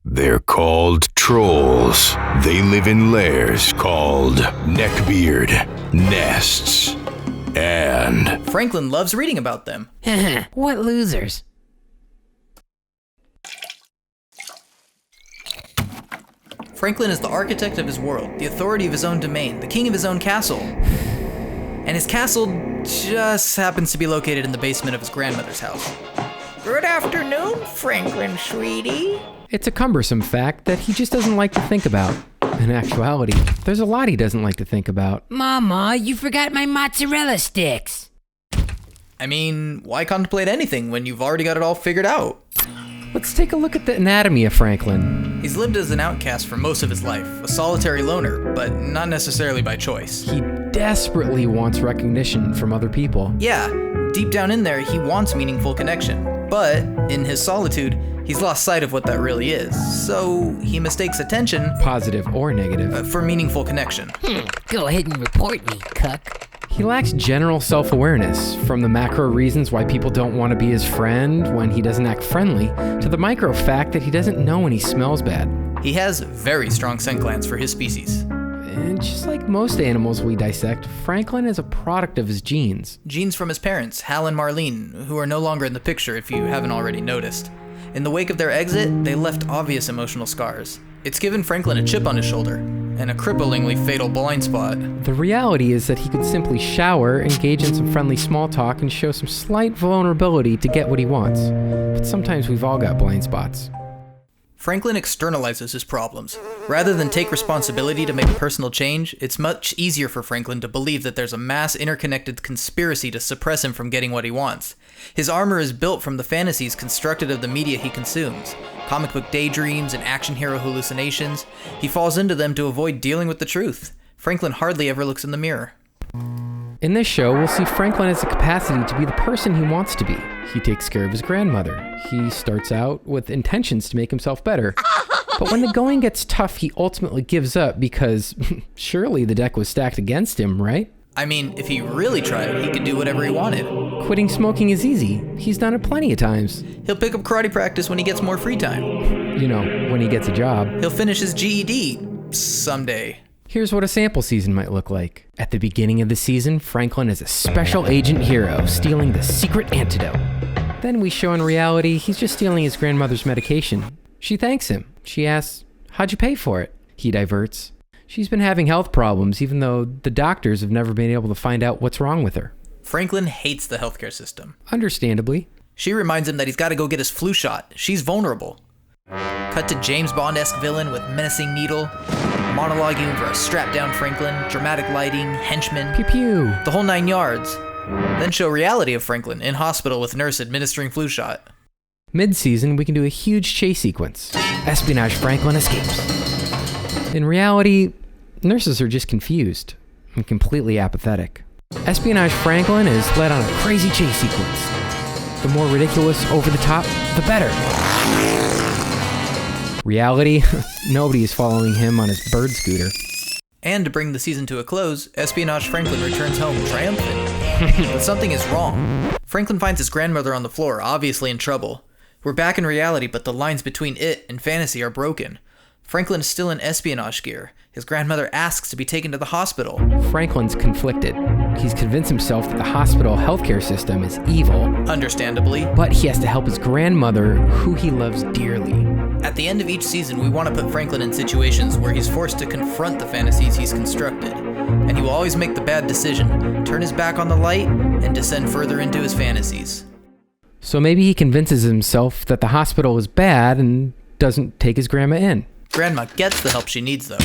They're called trolls. They live in lairs called neckbeard, nests, and... Franklin loves reading about them. What losers. Franklin is the architect of his world, the authority of his own domain, the king of his own castle. And his castle just happens to be located in the basement of his grandmother's house. Good afternoon, Franklin, sweetie. It's a cumbersome fact that he just doesn't like to think about. In actuality, there's a lot he doesn't like to think about. Mama, you forgot my mozzarella sticks. I mean, why contemplate anything when you've already got it all figured out? Let's take a look at the anatomy of Franklin. He's lived as an outcast for most of his life, a solitary loner, but not necessarily by choice. He desperately wants recognition from other people. Yeah, deep down in there, he wants meaningful connection. But in his solitude, he's lost sight of what that really is. So he mistakes attention, Positive or negative. for meaningful connection. Go ahead and report me, cuck. He lacks general self-awareness, from the macro reasons why people don't want to be his friend when he doesn't act friendly, to the micro fact that he doesn't know when he smells bad. He has very strong scent glands for his species. And just like most animals we dissect, Franklin is a product of his genes. Genes from his parents, Hal and Marlene, who are no longer in the picture if you haven't already noticed. In the wake of their exit, they left obvious emotional scars. It's given Franklin a chip on his shoulder, and a cripplingly fatal blind spot. The reality is that he could simply shower, engage in some friendly small talk, and show some slight vulnerability to get what he wants. But sometimes we've all got blind spots. Franklin externalizes his problems. Rather than take responsibility to make a personal change, it's much easier for Franklin to believe that there's a mass interconnected conspiracy to suppress him from getting what he wants. His armor is built from the fantasies constructed of the media he consumes. Comic book daydreams and action hero hallucinations. He falls into them to avoid dealing with the truth. Franklin hardly ever looks in the mirror. In this show, we'll see Franklin has the capacity to be the person he wants to be. He takes care of his grandmother. He starts out with intentions to make himself better. But when the going gets tough, he ultimately gives up because surely the deck was stacked against him, right? I mean, if he really tried, he could do whatever he wanted. Quitting smoking is easy. He's done it plenty of times. He'll pick up karate practice when he gets more free time. You know, when he gets a job. He'll finish his GED someday. Here's what a sample season might look like. At the beginning of the season, Franklin is a special agent hero stealing the secret antidote. Then we show in reality he's just stealing his grandmother's medication. She thanks him. She asks, "How'd you pay for it?" He diverts. She's been having health problems even though the doctors have never been able to find out what's wrong with her. Franklin hates the healthcare system. Understandably. She reminds him that he's got to go get his flu shot. She's vulnerable. Cut to James Bond-esque villain with menacing needle, monologuing over a strapped-down Franklin, dramatic lighting, henchmen, Pew pew. the whole 9 yards. Then show reality of Franklin in hospital with nurse administering flu shot. Mid-season, we can do a huge chase sequence. Espionage Franklin escapes. In reality, nurses are just confused and completely apathetic. Espionage Franklin is led on a crazy chase sequence. The more ridiculous, over the top, the better. Reality, nobody is following him on his bird scooter. And to bring the season to a close, Espionage Franklin returns home triumphant. But something is wrong. Franklin finds his grandmother on the floor, obviously in trouble. We're back in reality, but the lines between it and fantasy are broken. Franklin is still in espionage gear. His grandmother asks to be taken to the hospital. Franklin's conflicted. He's convinced himself that the hospital healthcare system is evil, Understandably. but he has to help his grandmother, who he loves dearly. At the end of each season, we want to put Franklin in situations where he's forced to confront the fantasies he's constructed. And he will always make the bad decision, turn his back on the light, and descend further into his fantasies. So maybe he convinces himself that the hospital is bad and doesn't take his grandma in. Grandma gets the help she needs, though.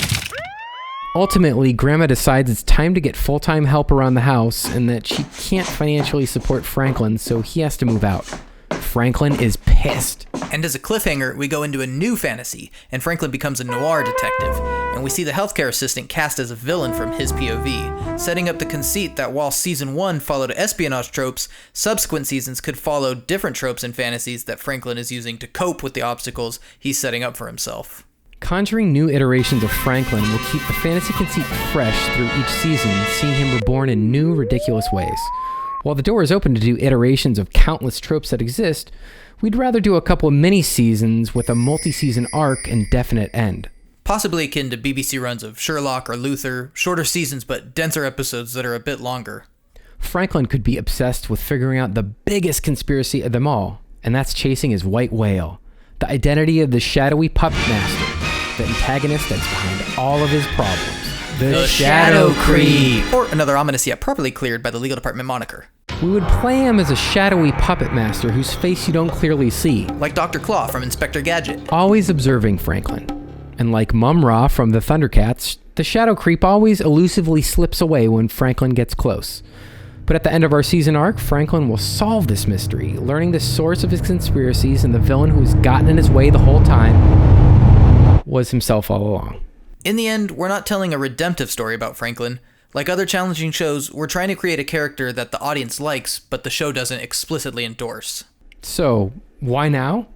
Ultimately, Grandma decides it's time to get full-time help around the house and that she can't financially support Franklin, so he has to move out. Franklin is pissed. And as a cliffhanger, we go into a new fantasy, and Franklin becomes a noir detective, and we see the healthcare assistant cast as a villain from his POV, setting up the conceit that while season 1 followed espionage tropes, subsequent seasons could follow different tropes and fantasies that Franklin is using to cope with the obstacles he's setting up for himself. Conjuring new iterations of Franklin will keep the fantasy conceit fresh through each season, seeing him reborn in new, ridiculous ways. While the door is open to do iterations of countless tropes that exist, We'd rather do a couple of mini-seasons with a multi-season arc and definite end. Possibly akin to BBC runs of Sherlock or Luther, shorter seasons but denser episodes that are a bit longer. Franklin could be obsessed with figuring out the biggest conspiracy of them all, and that's chasing his white whale, the identity of the shadowy puppet master, the antagonist that's behind all of his problems. The Shadow Creep! Or another ominous yet properly cleared by the legal department moniker. We would play him as a shadowy puppet master whose face you don't clearly see, Like Dr. Claw from Inspector Gadget. always observing Franklin. And like Mum-Ra from the Thundercats, the Shadow Creep always elusively slips away when Franklin gets close. But at the end of our season arc, Franklin will solve this mystery, learning the source of his conspiracies, and the villain who has gotten in his way the whole time was himself all along. In the end, we're not telling a redemptive story about Franklin. Like other challenging shows, we're trying to create a character that the audience likes, but the show doesn't explicitly endorse. So, why now?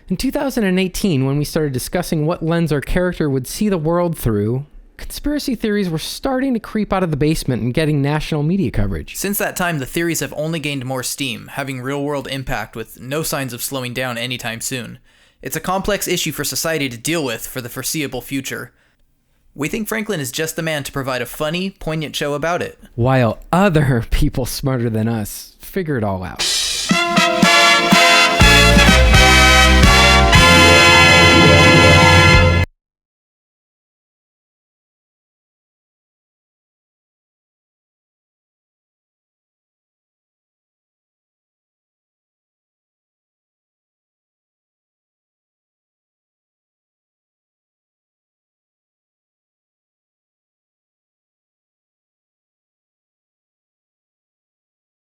In 2018, when we started discussing what lens our character would see the world through, conspiracy theories were starting to creep out of the basement and getting national media coverage. Since that time, the theories have only gained more steam, having real-world impact with no signs of slowing down anytime soon. It's a complex issue for society to deal with for the foreseeable future. We think Franklin is just the man to provide a funny, poignant show about it. While other people smarter than us figure it all out.